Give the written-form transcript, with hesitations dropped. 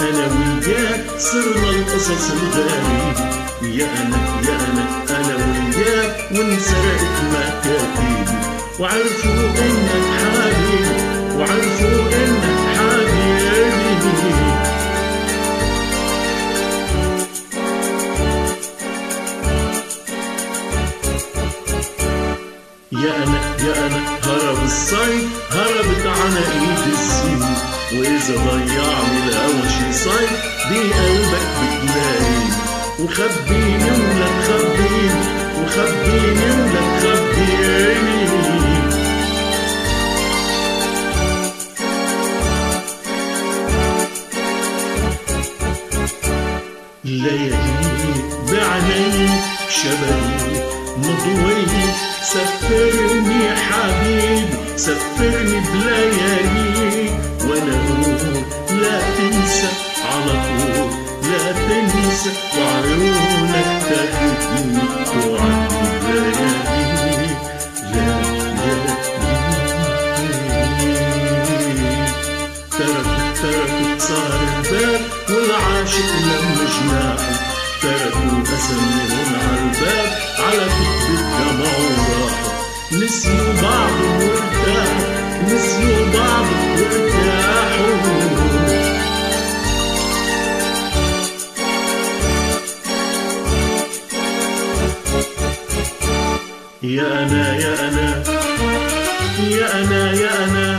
أنا وياك صرنا القصص الغالي. يا أنا وياك وانسرقت مكاتبي، وعرفوا إنك حبيبي، وعرفوا إنك حبيبي. يا أنا هرب الصيد، هربت على إيد السيف، وإذا ضيعني الهوى شي صيد بقلبك بتلاقي. وخبيني ولا تخبيني، وخبيني ولا تخبيني. لياليك بعينيك شبابيك مضويك، سفرني حبيبي سفرني بلياليك. وانا اقول لا تنسى على طول، لا تنسى، وعيونك تاخدني توعدني بلياليك. تركوا صار الباب، والعاشق لما جناحه تركوا أسميهم عالباب، على كتب الدمع وراحوا. نسيوا بعض وارتاحوا، نسيوا بعض وارتاحوا. يا أنا